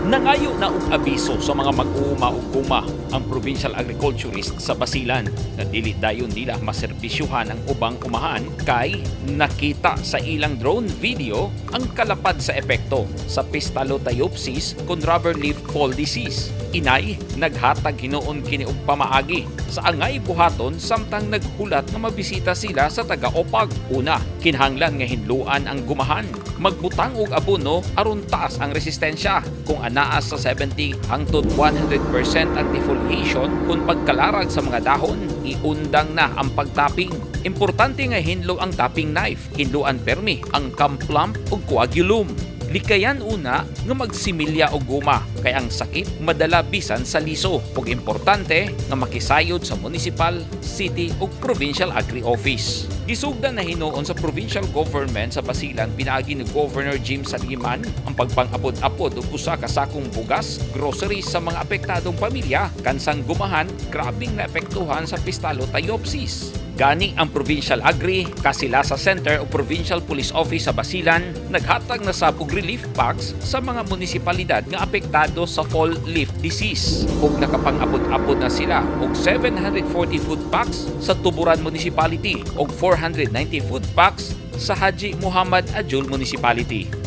Nangayo na og abiso sa mga mag-uuma ug kuma ang provincial agriculturist sa Basilan na dili dayon nila maserbisyuhan ang ubang umahan kay nakita sa ilang drone video ang kalapad sa epekto sa Pistalotiopsis con rubber leaf fall disease. Inay, naghatag hinuon kini og pamaagi sa angay buhaton samtang naghulat nga mabisita sila sa taga-Opag. Una, kinahanglan nga hinluan ang gumahan, magbutang og abono aron taas ang resistensya. Kung anaas sa 70 hangtod 100% ang defoliation kung pagkalarag sa mga dahon, iundang na ang pagtapping. Importante nga hinlo ang tapping knife, hinluan permi ang camplump ug coagulum. Likayan una nga magsimilya og guma kay ang sakit madala bisan sa liso ug importante nga makisayod sa municipal, city ug provincial agri office. Gisugdan na hinuon sa provincial government sa Basilan pinaagi ni Governor Jim Saliman ang pagpang-apod-apod og usa ka sakong bugas, groceries sa mga apektadong pamilya kansang gumahan grabing naapektuhan sa Pistalotiopsis. Gani ang Provincial Agri, Kasilasa Center o Provincial Police Office sa Basilan naghatag na sab og relief packs sa mga munisipalidad nga apektado sa fall leaf disease. Ug nakapang-apod-apod na sila og 740 food packs sa Tuburan Municipality ug 490 food packs sa Haji Muhammad Ajul Municipality.